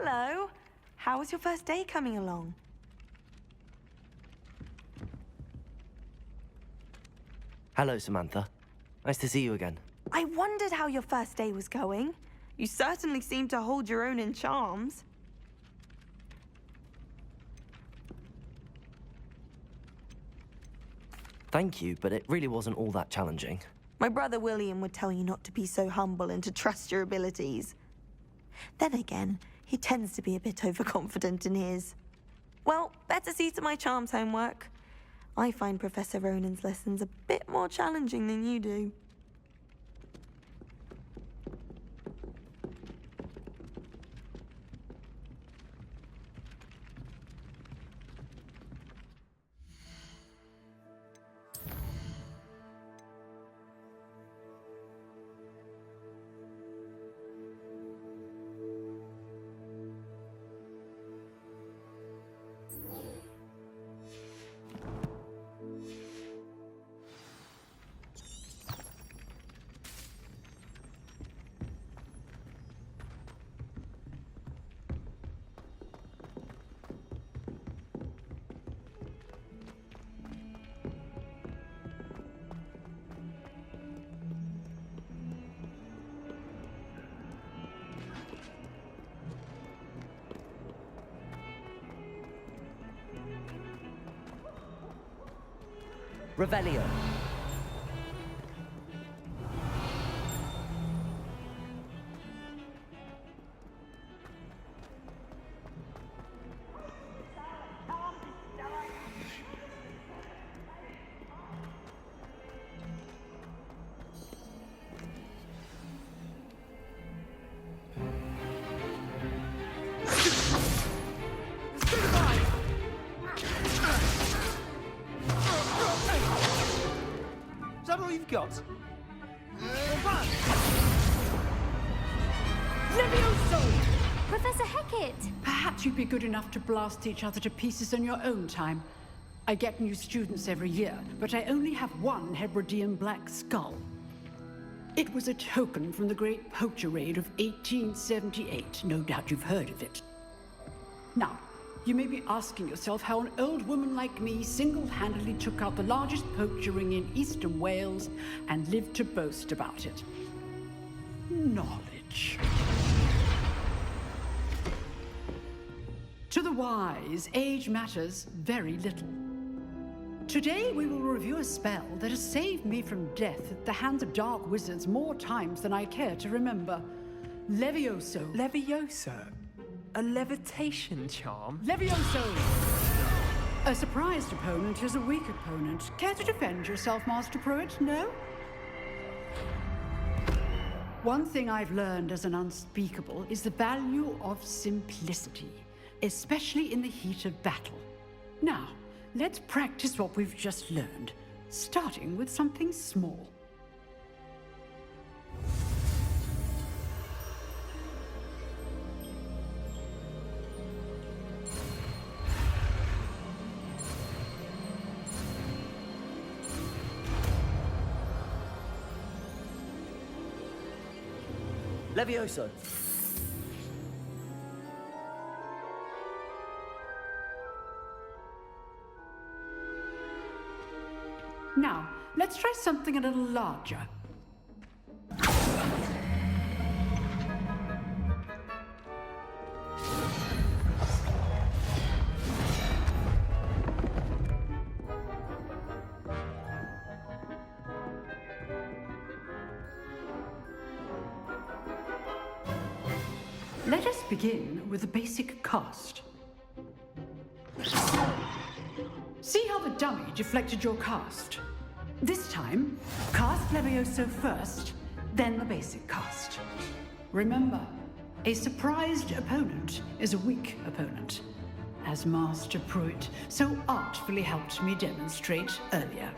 Hello. How was your first day coming along? Hello, Samantha. Nice to see you again. I wondered how your first day was going. You certainly seem to hold your own in charms. Thank you, but it really wasn't all that challenging. My brother William would tell you not to be so humble and to trust your abilities. Then again, he tends to be a bit overconfident in his. Well, better see to my charms homework. I find Professor Ronan's lessons a bit more challenging than you do. Revelio. Is that all you've got? Levioso! Professor Hecat! Perhaps you'd be good enough to blast each other to pieces in your own time. I get new students every year, but I only have one Hebridean black skull. It was a token from the Great Poacher Raid of 1878. No doubt you've heard of it. Now, you may be asking yourself how an old woman like me single-handedly took out the largest poacher ring in eastern Wales and lived to boast about it. Knowledge. To the wise, age matters very little. Today we will review a spell that has saved me from death at the hands of dark wizards more times than I care to remember. Levioso. Levioso? A levitation charm? Levioso! A surprised opponent is a weak opponent. Care to defend yourself, Master Pruitt? No? One thing I've learned as an unspeakable is the value of simplicity, especially in the heat of battle. Now, let's practice what we've just learned, starting with something small. Levioso. Now, let's try something a little larger. Let us begin with the basic cast. See how the dummy deflected your cast? This time, cast Levioso first, then the basic cast. Remember, a surprised opponent is a weak opponent, as Master Pruitt so artfully helped me demonstrate earlier.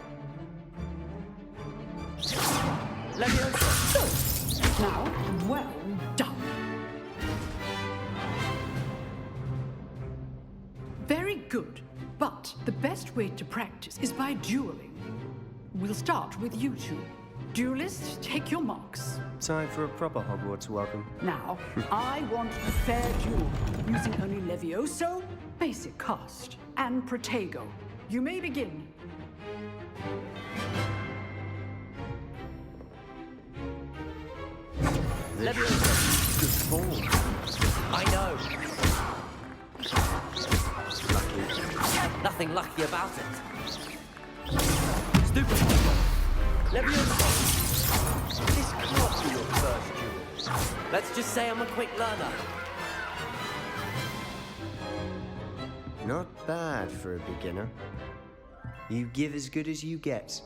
Levioso. Good. Now, well done. Very good, but the best way to practice is by dueling. We'll start with you two. Duelists, take your marks. Time for a proper Hogwarts welcome. Now, I want a fair duel, using only Levioso, basic cast, and Protego. You may begin. Leviosa. Good form. I know. Lucky. Nothing lucky about it. Stupid. Leviosa. This can't be your first duel. Let's just say I'm a quick learner. Not bad for a beginner. You give as good as you get.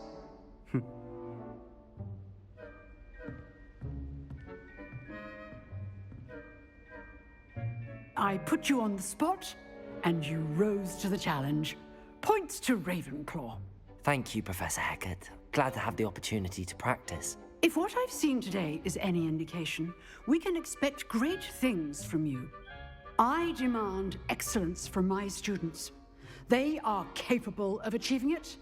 I put you on the spot, and you rose to the challenge. Points to Ravenclaw. Thank you, Professor Hecat. Glad to have the opportunity to practice. If what I've seen today is any indication, we can expect great things from you. I demand excellence from my students. They are capable of achieving it,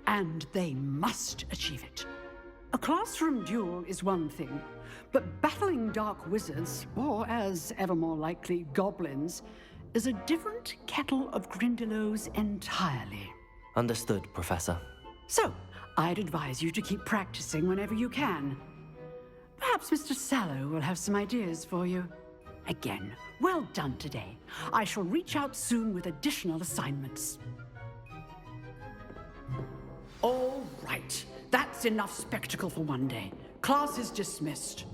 and they must achieve it. A classroom duel is one thing, but battling dark wizards, or as ever more likely, goblins, is a different kettle of Grindylows entirely. Understood, Professor. So, I'd advise you to keep practicing whenever you can. Perhaps Mr. Sallow will have some ideas for you. Again, well done today. I shall reach out soon with additional assignments. All right. That's enough spectacle for one day. Class is dismissed.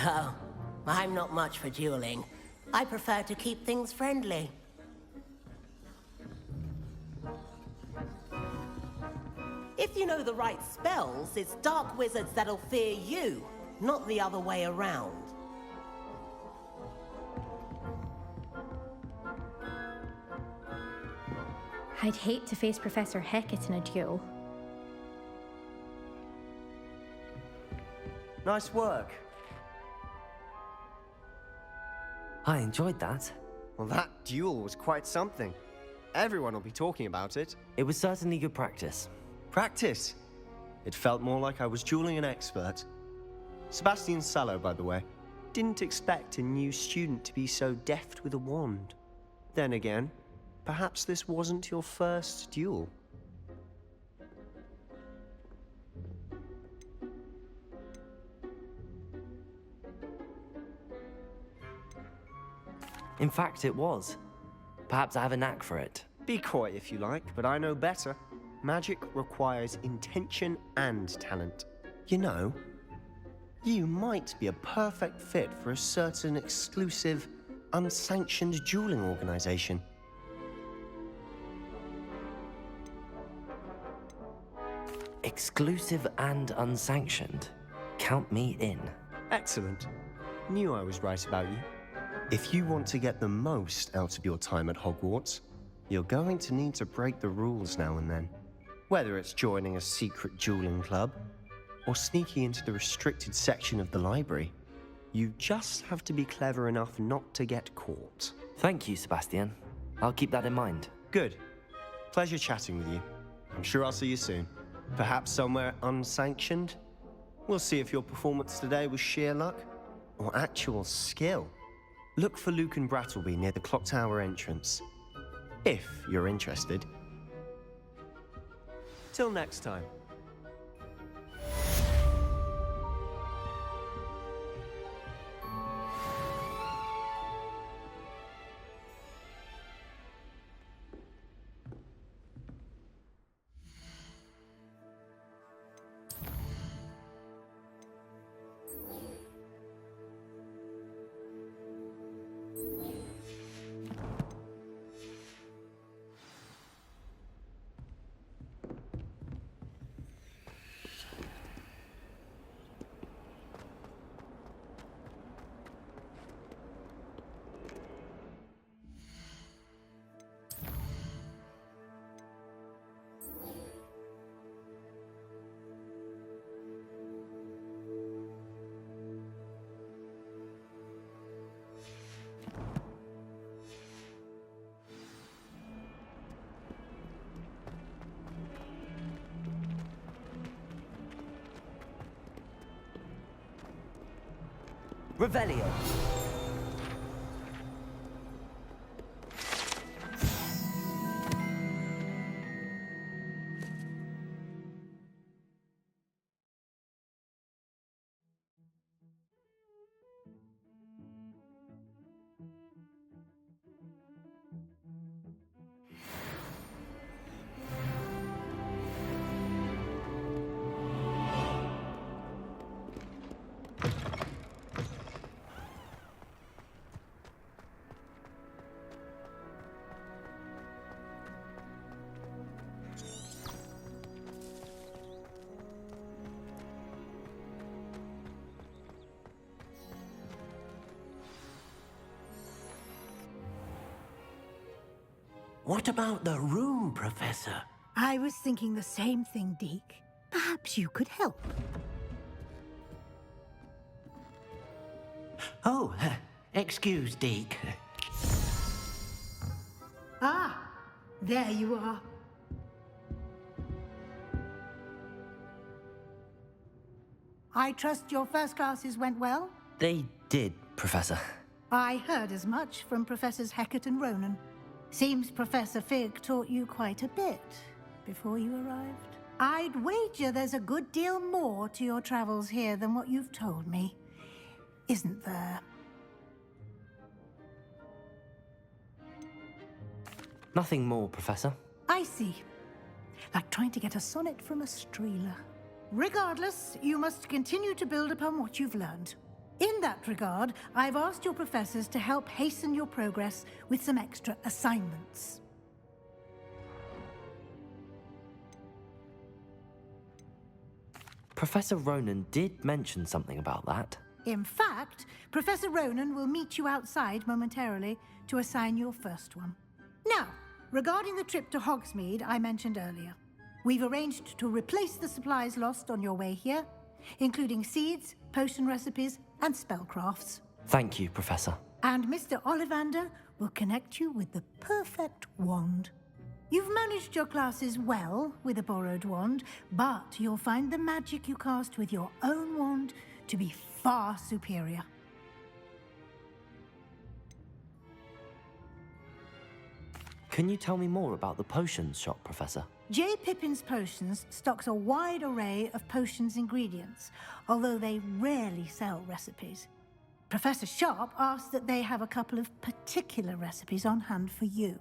Oh, I'm not much for dueling. I prefer to keep things friendly. If you know the right spells, it's dark wizards that'll fear you, not the other way around. I'd hate to face Professor Hecat in a duel. Nice work. I enjoyed that. Well, that duel was quite something. Everyone will be talking about it. It was certainly good practice. Practice. It felt more like I was dueling an expert. Sebastian Sallow, by the way. Didn't expect a new student to be so deft with a wand. Then again, perhaps this wasn't your first duel. In fact, it was. Perhaps I have a knack for it. Be coy if you like, but I know better. Magic requires intention and talent. You know, you might be a perfect fit for a certain exclusive, unsanctioned dueling organization. Exclusive and unsanctioned. Count me in. Excellent. Knew I was right about you. If you want to get the most out of your time at Hogwarts, you're going to need to break the rules now and then. Whether it's joining a secret dueling club, or sneaking into the restricted section of the library, you just have to be clever enough not to get caught. Thank you, Sebastian. I'll keep that in mind. Good. Pleasure chatting with you. I'm sure I'll see you soon. Perhaps somewhere unsanctioned? We'll see if your performance today was sheer luck, or actual skill. Look for Luke and Brattleby near the clock tower entrance. If you're interested. Till next time. Revelio. What about the room, Professor? I was thinking the same thing, Deke. Perhaps you could help. Oh, excuse, Deke. Ah, there you are. I trust your first classes went well? They did, Professor. I heard as much from Professors Hecat and Ronan. Seems Professor Fig taught you quite a bit before you arrived. I'd wager there's a good deal more to your travels here than what you've told me. Isn't there? Nothing more, Professor. I see. Like trying to get a sonnet from a streeler. Regardless, you must continue to build upon what you've learned. In that regard, I've asked your professors to help hasten your progress with some extra assignments. Professor Ronan did mention something about that. In fact, Professor Ronan will meet you outside momentarily to assign your first one. Now, regarding the trip to Hogsmeade I mentioned earlier, we've arranged to replace the supplies lost on your way here, including seeds, potion recipes, and spellcrafts. Thank you, Professor. And Mr. Ollivander will connect you with the perfect wand. You've managed your classes well with a borrowed wand, but you'll find the magic you cast with your own wand to be far superior. Can you tell me more about the potions shop, Professor? J. Pippin's Potions stocks a wide array of potions ingredients, although they rarely sell recipes. Professor Sharp asked that they have a couple of particular recipes on hand for you.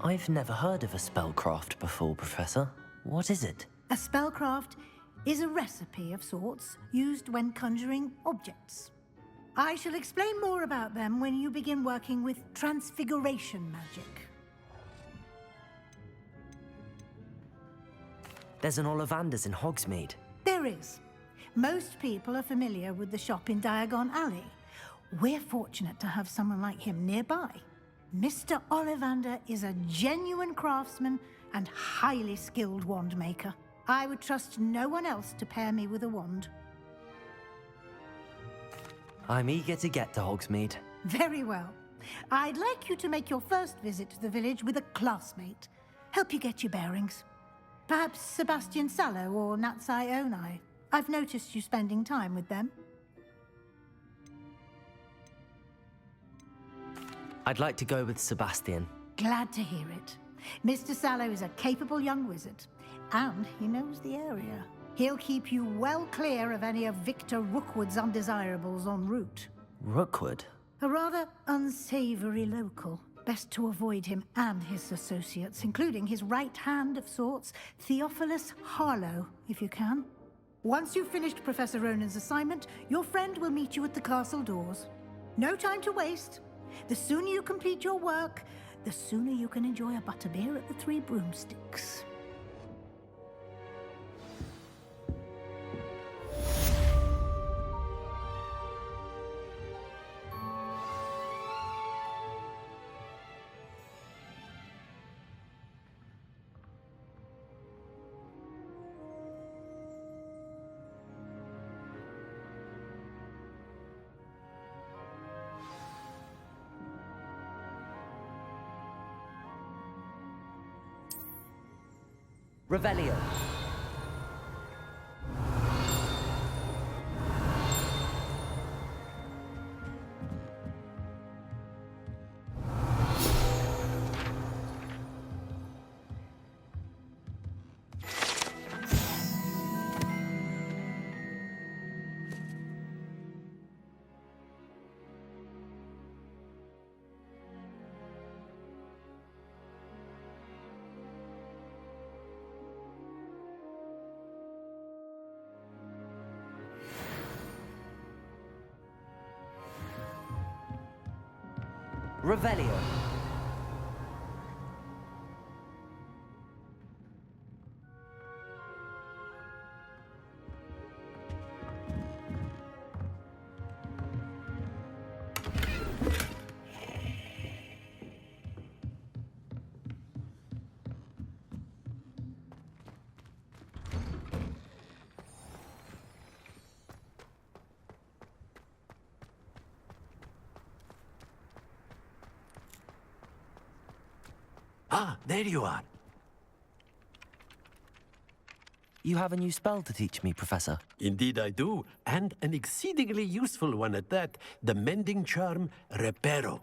I've never heard of a spellcraft before, Professor. What is it? A spellcraft is a recipe of sorts used when conjuring objects. I shall explain more about them when you begin working with transfiguration magic. There's an Ollivander's in Hogsmeade. There is. Most people are familiar with the shop in Diagon Alley. We're fortunate to have someone like him nearby. Mr. Ollivander is a genuine craftsman and highly skilled wand maker. I would trust no one else to pair me with a wand. I'm eager to get to Hogsmeade. Very well. I'd like you to make your first visit to the village with a classmate. Help you get your bearings. Perhaps Sebastian Sallow or Natsai Onai. I've noticed you spending time with them. I'd like to go with Sebastian. Glad to hear it. Mr. Sallow is a capable young wizard, and he knows the area. He'll keep you well clear of any of Victor Rookwood's undesirables en route. Rookwood? A rather unsavory local. Best to avoid him and his associates, including his right hand of sorts, Theophilus Harlow, if you can. Once you've finished Professor Ronan's assignment, your friend will meet you at the castle doors. No time to waste. The sooner you complete your work, the sooner you can enjoy a butterbeer at the Three Broomsticks. Revelio. Revelio. Ah, there you are. You have a new spell to teach me, Professor. Indeed I do, and an exceedingly useful one at that. The mending charm, Reparo.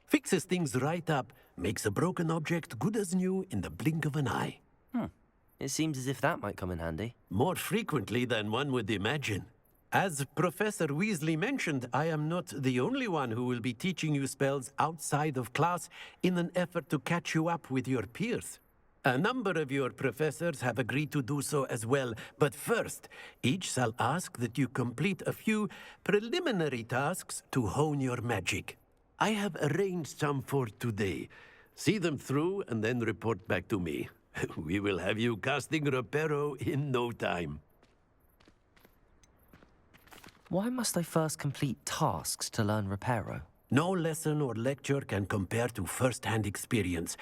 Fixes things right up, makes a broken object good as new in the blink of an eye. It seems as if that might come in handy. More frequently than one would imagine. As Professor Weasley mentioned, I am not the only one who will be teaching you spells outside of class in an effort to catch you up with your peers. A number of your professors have agreed to do so as well, but first, each shall ask that you complete a few preliminary tasks to hone your magic. I have arranged some for today. See them through and then report back to me. We will have you casting Reparo in no time. Why must I first complete tasks to learn Reparo? No lesson or lecture can compare to first-hand experience,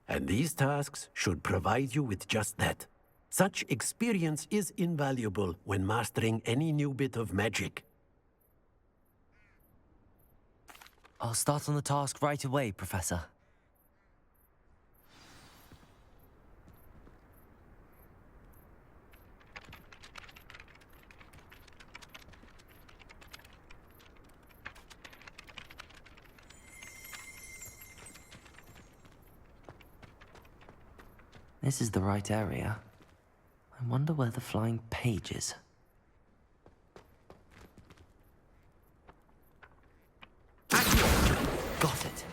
and these tasks should provide you with just that. Such experience is invaluable when mastering any new bit of magic. I'll start on the task right away, Professor. This is the right area. I wonder where the flying page is. Got it.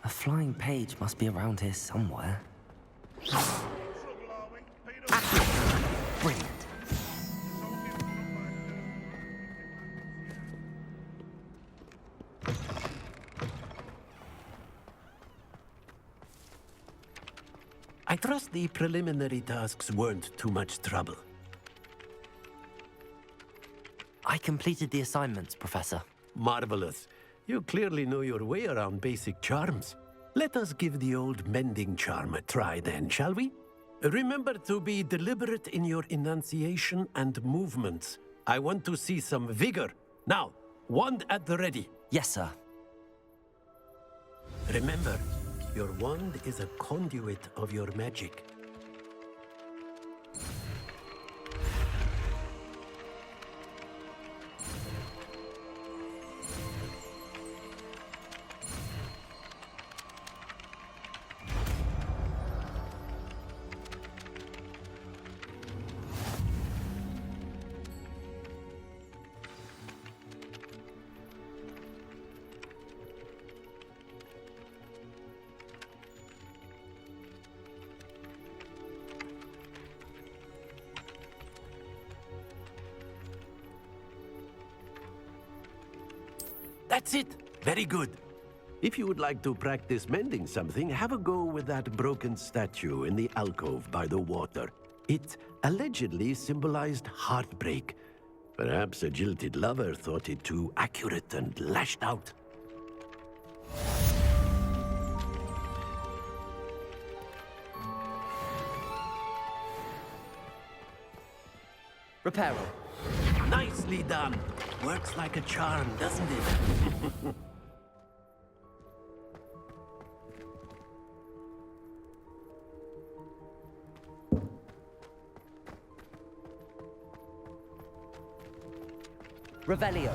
A flying page must be around here somewhere. Brilliant. I trust the preliminary tasks weren't too much trouble. I completed the assignments, Professor. Marvelous. You clearly know your way around basic charms. Let us give the old mending charm a try then, shall we? Remember to be deliberate in your enunciation and movements. I want to see some vigor. Now, wand at the ready. Yes, sir. Remember, your wand is a conduit of your magic. That's it. Very good. If you would like to practice mending something, have a go with that broken statue in the alcove by the water. It allegedly symbolized heartbreak. Perhaps a jilted lover thought it too accurate and lashed out. Reparo. Nicely done. Works like a charm, doesn't it? Revelio.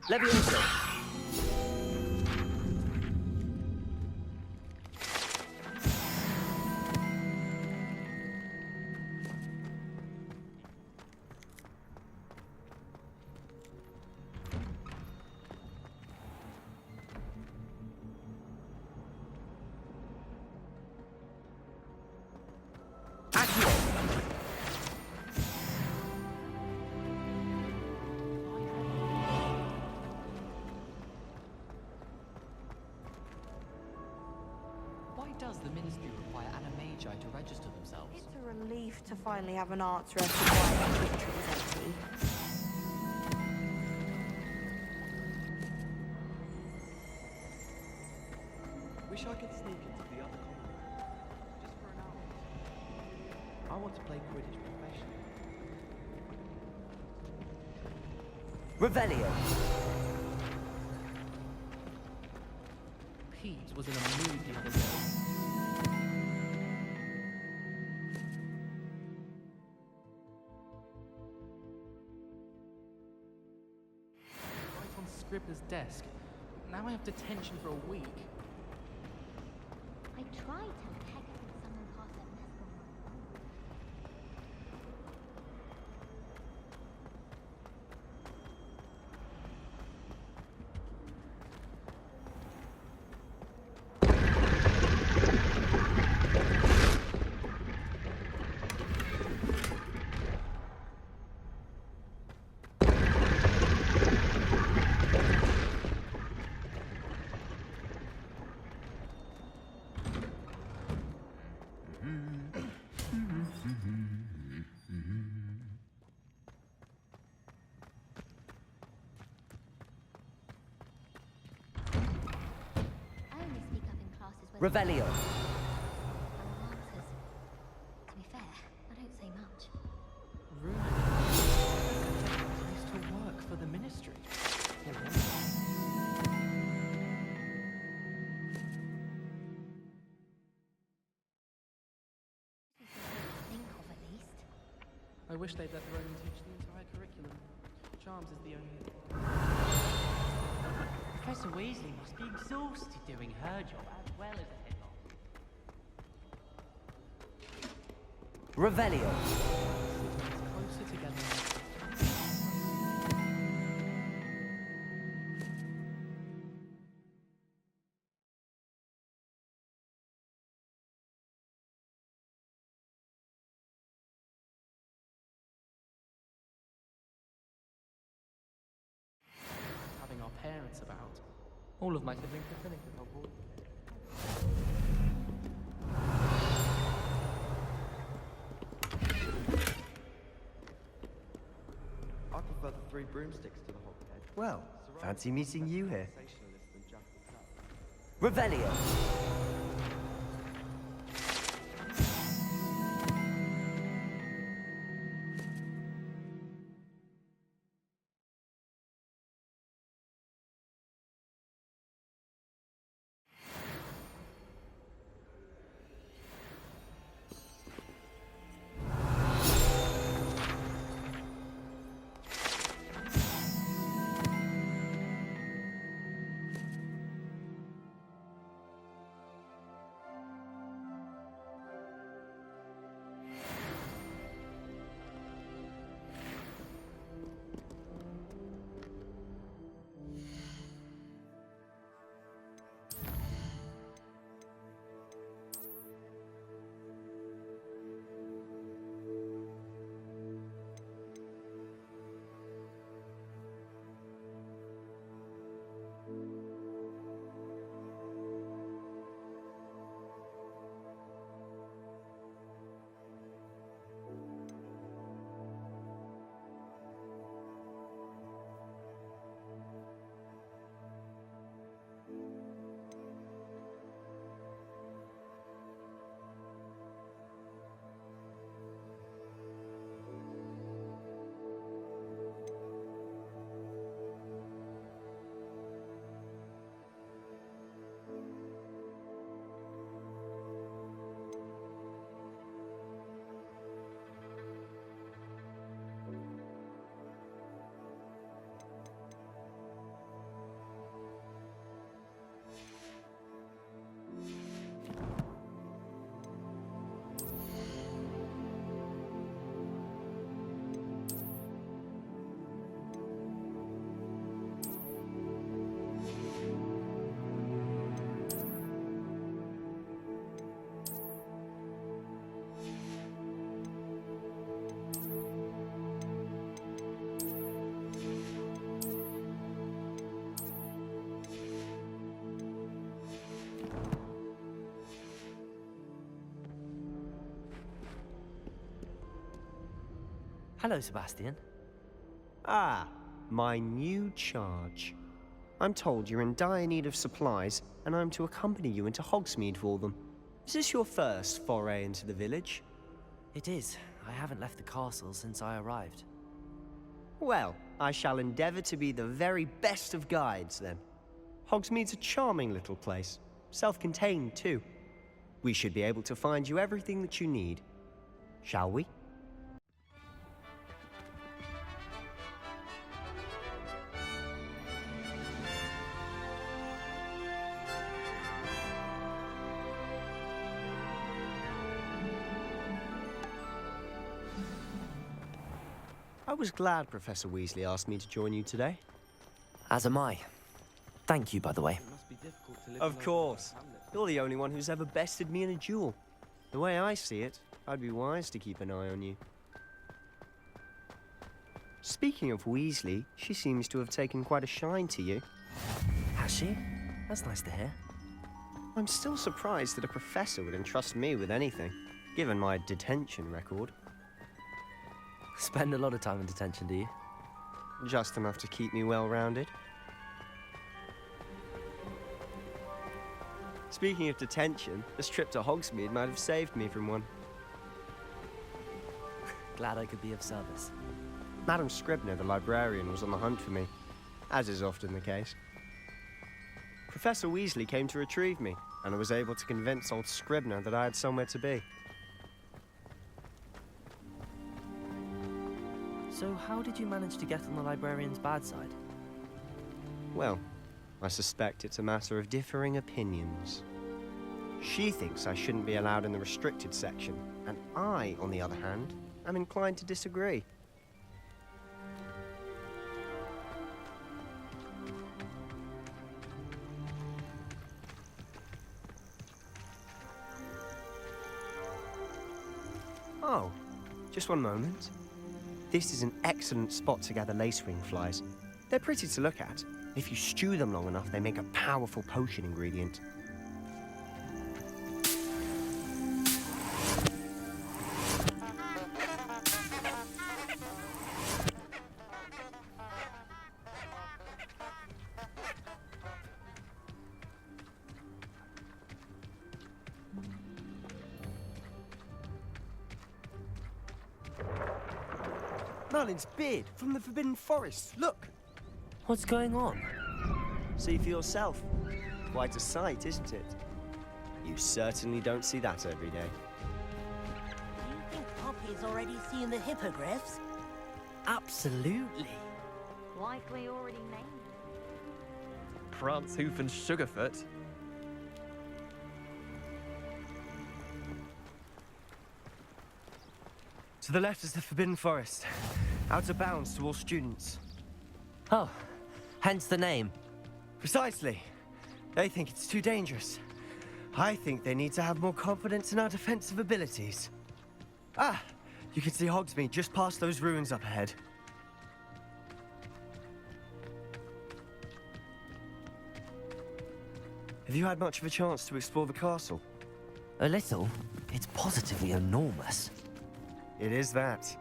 Levioso! Why does the Ministry require animagi to register themselves? It's a relief to finally have an arts rep required victories empty. Wish I could sneak into the other common room. Just for an hour. I want to play Quidditch professionally. Revelio! Pete was in a mood the other day. Right on Scribbler's desk. Now I have detention for a week. I tried telling Hector that someone passed that mess on. I only speak up in classes where Revelio! there are answers. To be fair, I don't say much. Rumored used to work for the Ministry. Think of at least. I wish they'd let Rowling teach the entire curriculum. Charms is the only... Professor Weasley must be exhausted doing her job as well as the headmaster. Revelio! Closer together. Having our parents about. All of my siblings are finished with Hogwarts. I prefer the 3 broomsticks to the Hogshead. Well, fancy meeting you here. Revelio! Hello, Sebastian. Ah, my new charge. I'm told you're in dire need of supplies, and I'm to accompany you into Hogsmeade for them. Is this your first foray into the village? It is. I haven't left the castle since I arrived. Well, I shall endeavour to be the very best of guides, then. Hogsmeade's a charming little place. Self-contained, too. We should be able to find you everything that you need. Shall we? I was glad Professor Weasley asked me to join you today. As am I. Thank you, by the way. It must be difficult to live Of alone course. in a hamlet. You're the only one who's ever bested me in a duel. The way I see it, I'd be wise to keep an eye on you. Speaking of Weasley, she seems to have taken quite a shine to you. Has she? That's nice to hear. I'm still surprised that a professor would entrust me with anything, given my detention record. Spend a lot of time in detention, do you? Just enough to keep me well-rounded. Speaking of detention, this trip to Hogsmeade might have saved me from one. Glad I could be of service. Madam Scribner, the librarian, was on the hunt for me, as is often the case. Professor Weasley came to retrieve me, and I was able to convince old Scribner that I had somewhere to be. So how did you manage to get on the librarian's bad side? Well, I suspect it's a matter of differing opinions. She thinks I shouldn't be allowed in the restricted section, and I, on the other hand, am inclined to disagree. Oh, just one moment. This is an excellent spot to gather lacewing flies. They're pretty to look at. If you stew them long enough, they make a powerful potion ingredient. Merlin's beard from the Forbidden Forest. Look! What's going on? See for yourself. Quite a sight, isn't it? You certainly don't see that every day. Do you think Poppy's already seen the hippogriffs? Absolutely. Likely already named. Prance, Hoof, and Sugarfoot. To the left is the Forbidden Forest. Out of bounds to all students. Oh, hence the name. Precisely. They think it's too dangerous. I think they need to have more confidence in our defensive abilities. Ah, you can see Hogsmeade just past those ruins up ahead. Have you had much of a chance to explore the castle? A little. It's positively enormous. It is that.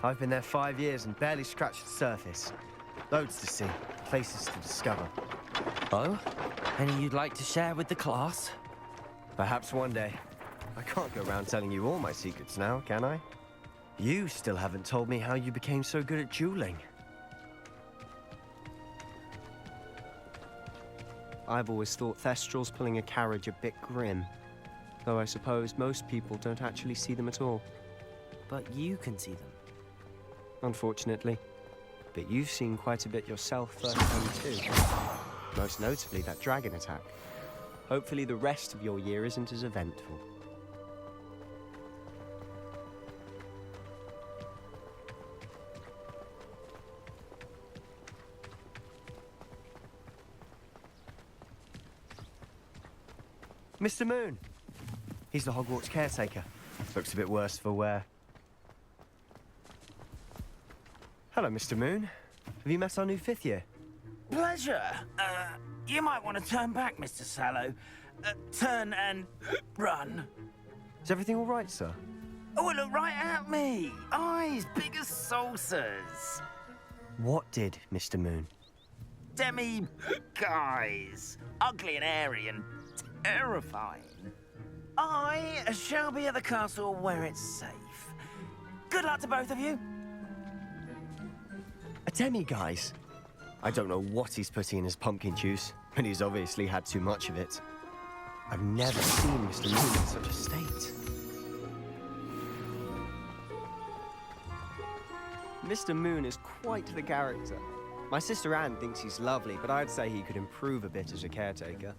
I've been there 5 years and barely scratched the surface. Loads to see, places to discover. Oh? Any you'd like to share with the class? Perhaps one day. I can't go around telling you all my secrets now, can I? You still haven't told me how you became so good at dueling. I've always thought Thestrals pulling a carriage a bit grim. Though I suppose most people don't actually see them at all. But you can see them. Unfortunately. But you've seen quite a bit yourself firsthand too. Most notably that dragon attack. Hopefully the rest of your year isn't as eventful. Mr. Moon. He's the Hogwarts caretaker. Looks a bit worse for wear. Hello, Mr. Moon. Have you met our new 5th year? Pleasure. You might want to turn back, Mr. Sallow. Turn and run. Is everything all right, sir? Oh, it looked right at me. Eyes big as saucers. What did, Mr. Moon? Demi guys. Ugly and hairy and terrifying. I shall be at the castle where it's safe. Good luck to both of you. A demi-guise? I don't know what he's putting in his pumpkin juice, but he's obviously had too much of it. I've never seen Mr. Moon in such a state. Mr. Moon is quite the character. My sister Anne thinks he's lovely, but I'd say he could improve a bit as a caretaker.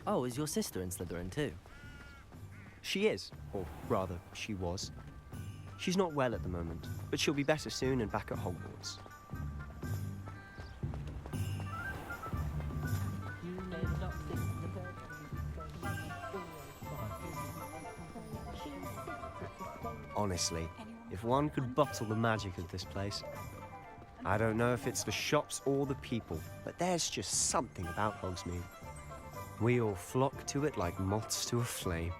Oh, is your sister in Slytherin too? She is, or rather, she was. She's not well at the moment, but she'll be better soon and back at Hogwarts. Honestly, if one could bottle the magic of this place. I don't know if it's the shops or the people, but there's just something about Hogsmeade. We all flock to it like moths to a flame.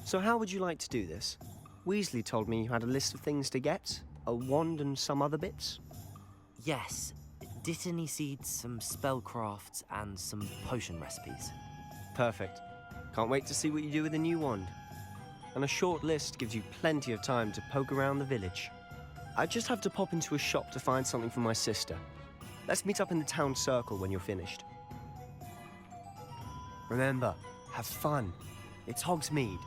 So how would you like to do this? Weasley told me you had a list of things to get, a wand and some other bits. Yes. Dittany seeds, some spellcrafts, and some potion recipes. Perfect. Can't wait to see what you do with the new wand. And a short list gives you plenty of time to poke around the village. I just have to pop into a shop to find something for my sister. Let's meet up in the town circle when you're finished. Remember, have fun. It's Hogsmeade.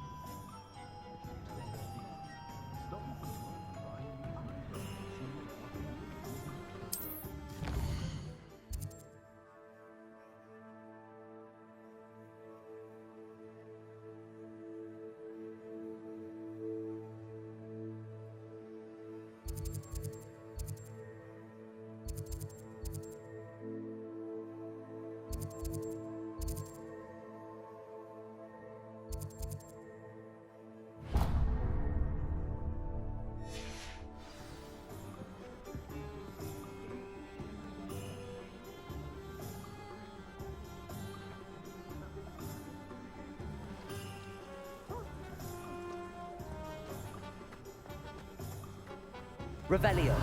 Revelio.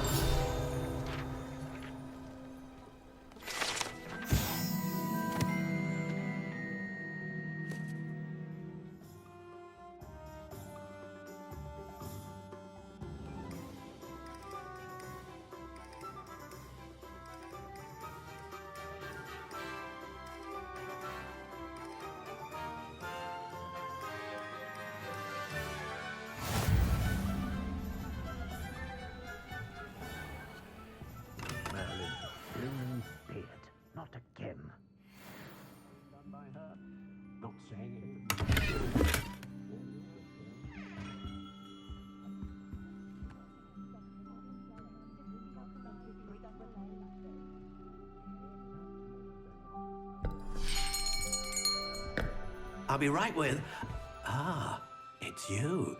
Not again. Not saying I'll be right with... Ah, it's you.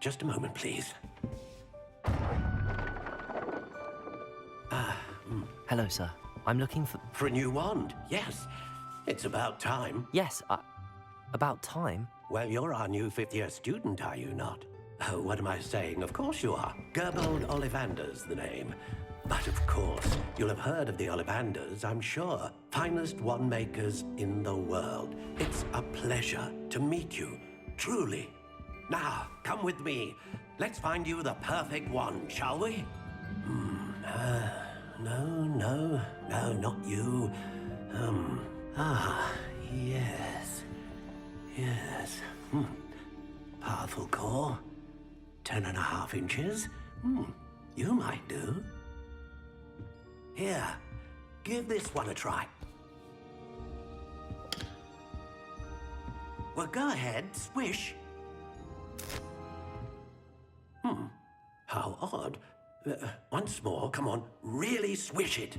Just a moment, please. Hello, sir. I'm looking for... For a new wand, yes. It's about time. Yes, about time? Well, you're our new fifth-year student, are you not? Oh, what am I saying? Of course you are. Gerbold Ollivander's the name. But of course, you'll have heard of the Ollivanders, I'm sure. Finest wand makers in the world. It's a pleasure to meet you, truly. Now, come with me. Let's find you the perfect wand, shall we? No, not you. Yes. Powerful core. 10.5 inches. You might do. Here, give this one a try. Well, go ahead, swish. How odd. Once more, come on, really swish it.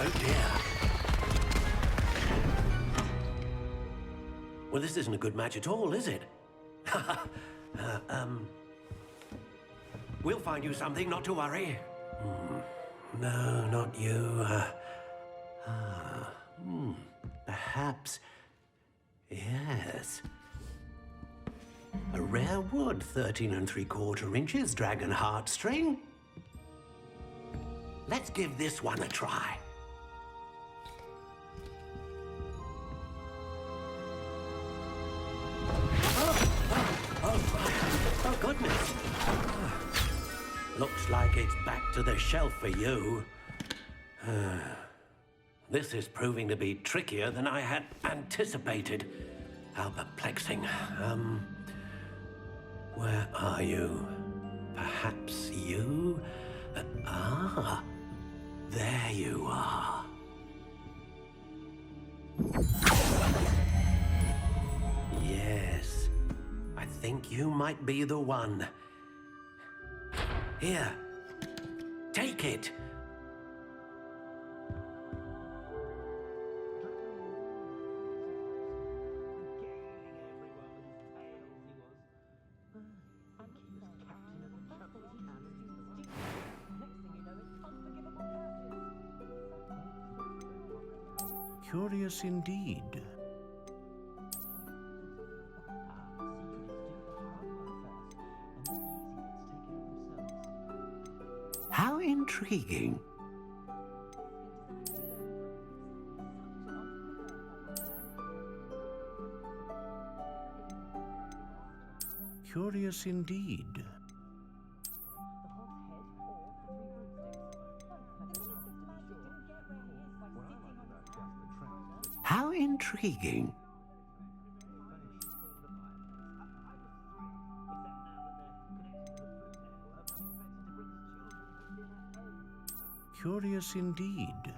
Oh dear. Well, this isn't a good match at all, is it? We'll find you something, not to worry. No, not you. Perhaps. Yes. A rare wood, 13 3/4 inches, dragon heartstring. Let's give this one a try. Oh, goodness. Looks like it's back to the shelf for you. This is proving to be trickier than I had anticipated. How perplexing. Where are you? Perhaps you? There you are. Yes, I think you might be the one. Here, take it. Curious indeed. How intriguing. Curious indeed. How intriguing. Curious indeed.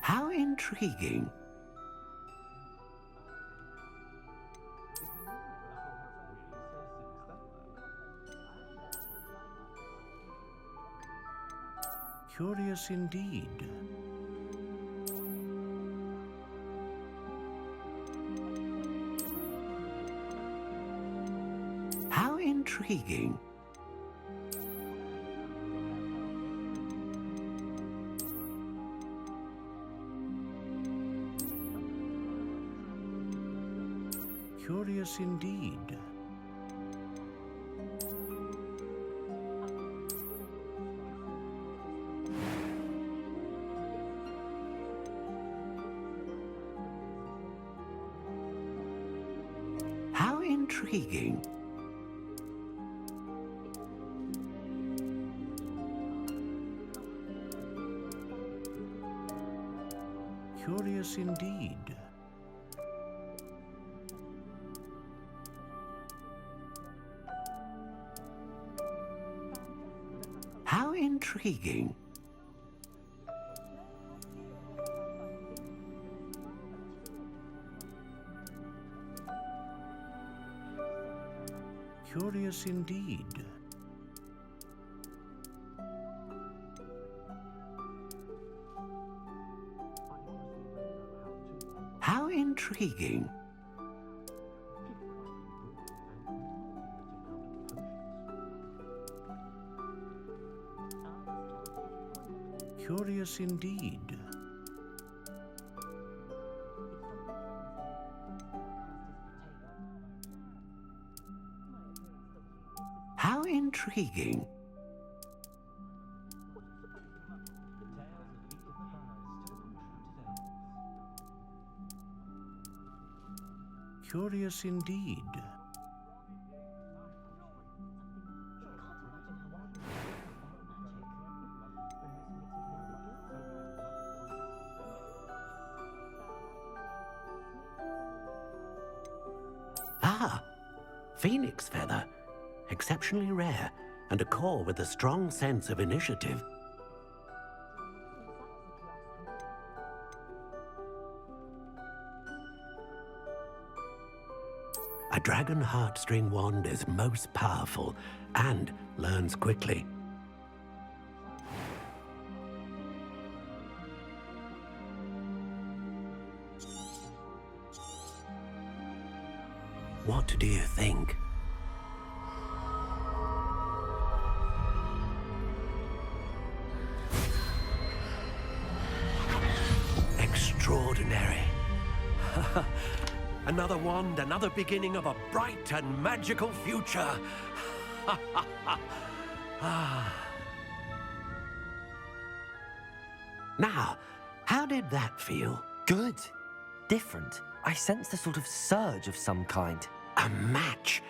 How intriguing. Curious indeed. How intriguing. Curious indeed. How intriguing. Curious indeed. How intriguing. Curious indeed. How intriguing. Curious indeed. How intriguing. Curious indeed. Ah, phoenix feather. Exceptionally rare, and a core with a strong sense of initiative. A dragon heartstring wand is most powerful and learns quickly. What do you think? Extraordinary. Another wand, another beginning of a bright and magical future. Now, how did that feel? Good. Different. I sensed a sort of surge of some kind. A match.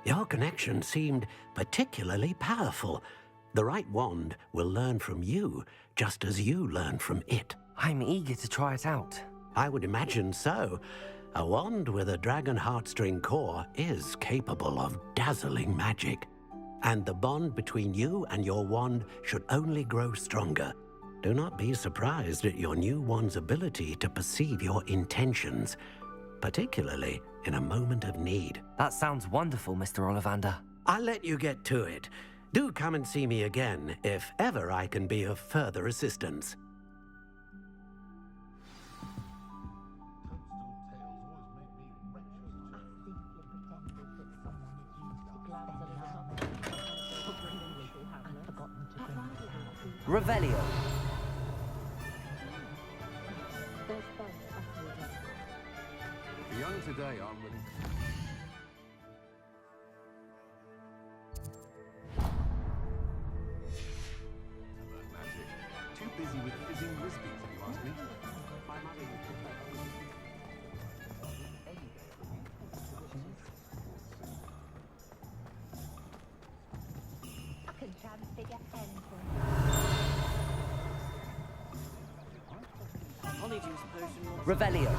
Your connection seemed particularly powerful. The right wand will learn from you, just as you learn from it. I'm eager to try it out. I would imagine so. A wand with a dragon heartstring core is capable of dazzling magic. And the bond between you and your wand should only grow stronger. Do not be surprised at your new wand's ability to perceive your intentions, particularly in a moment of need. That sounds wonderful, Mr. Ollivander. I'll let you get to it. Do come and see me again if ever I can be of further assistance. Revelio. The young today aren't willing. Magic. Too busy with fizzing whiskies, if you ask me. I can transfigure anything. Revelio.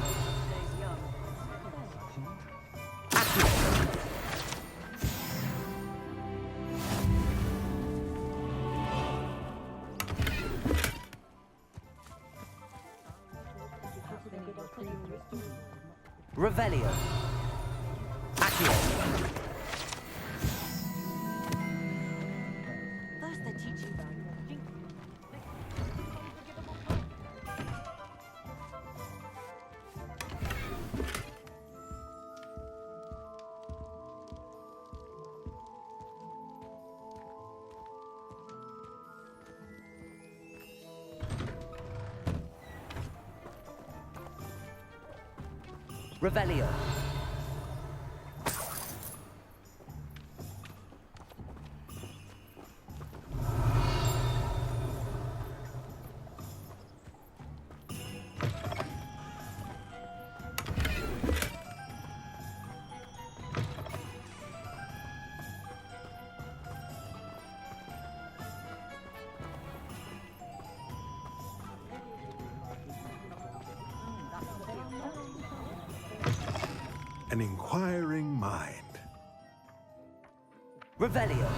Revelio. Accio. First they teach you Revelio. An inquiring mind. Revelio.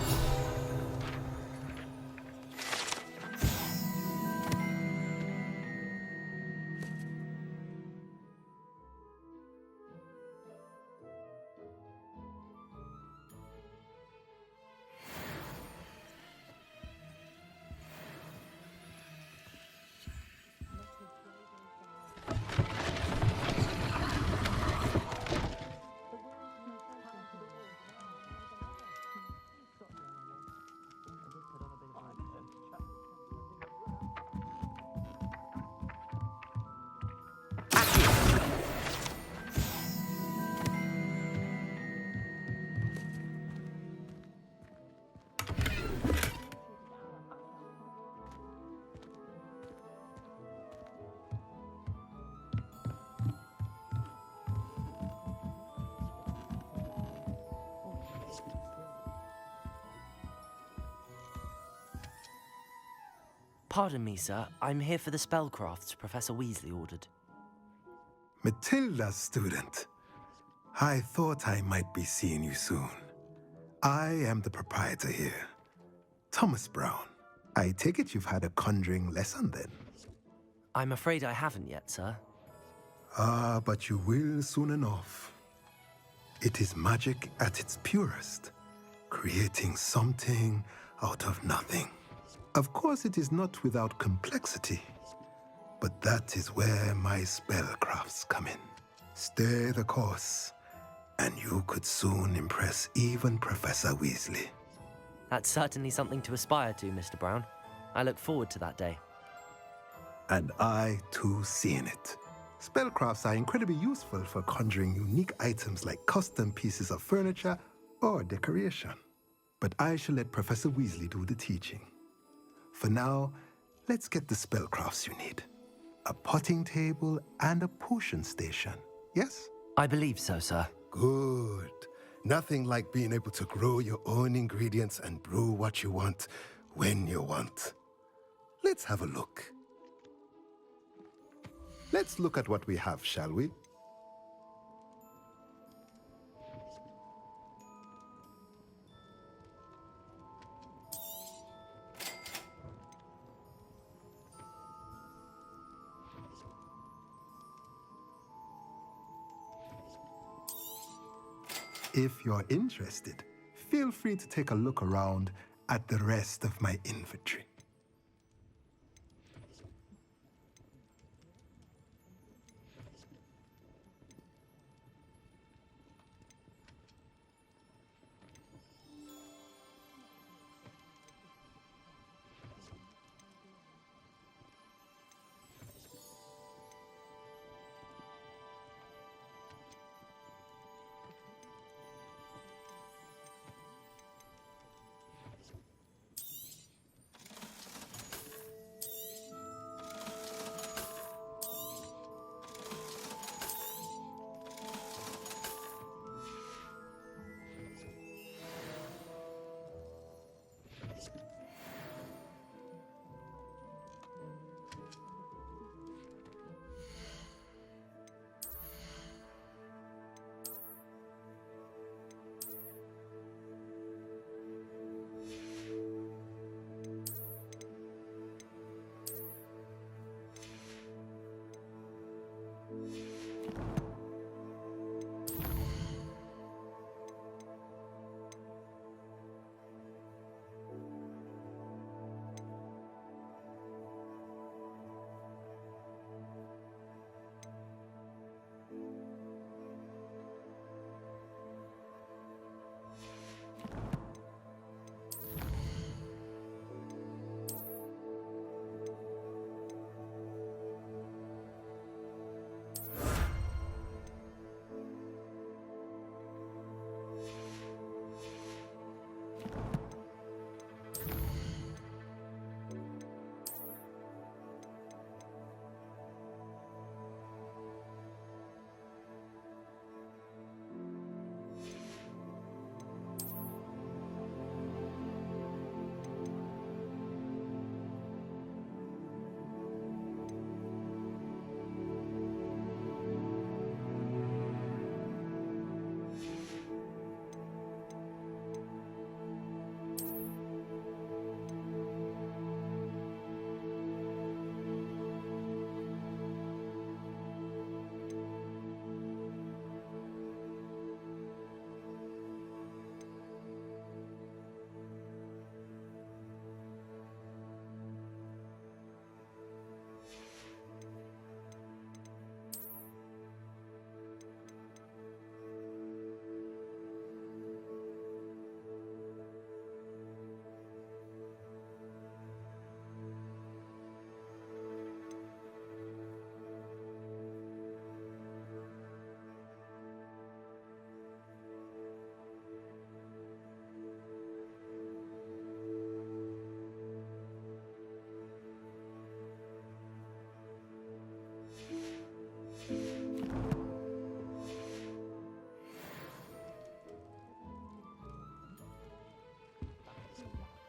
Pardon me, sir. I'm here for the spellcrafts Professor Weasley ordered. Matilda, student. I thought I might be seeing you soon. I am the proprietor here, Thomas Brown. I take it you've had a conjuring lesson then? I'm afraid I haven't yet, sir. Ah, but you will soon enough. It is magic at its purest, creating something out of nothing. Of course, it is not without complexity, but that is where my spellcrafts come in. Stay the course, And you could soon impress even Professor Weasley. That's certainly something to aspire to, Mr. Brown. I look forward to that day. And I, too, seen it. Spellcrafts are incredibly useful for conjuring unique items like custom pieces of furniture or decoration. But I shall let Professor Weasley do the teaching. For now, let's get the spellcrafts you need. A potting table and a potion station, yes? I believe so, sir. Good. Nothing like being able to grow your own ingredients and brew what you want when you want. Let's have a look. Let's look at what we have, shall we? If you're interested, feel free to take a look around at the rest of my inventory.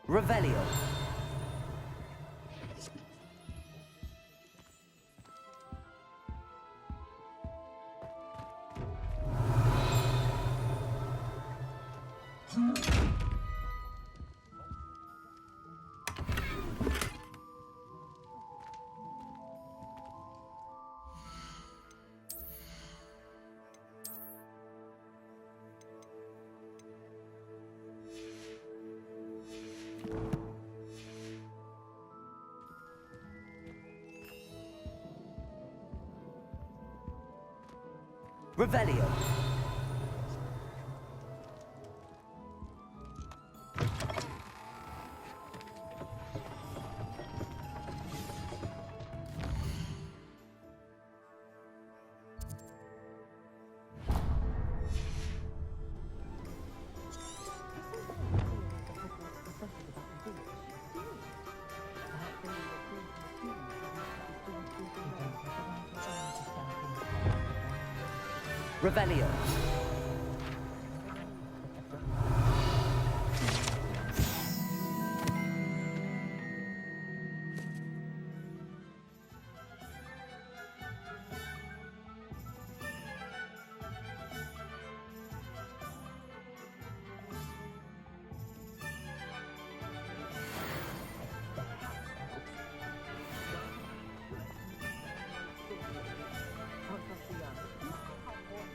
Revelio. Revelio. Revelio.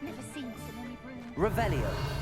Never seen so many brooms. Revelio.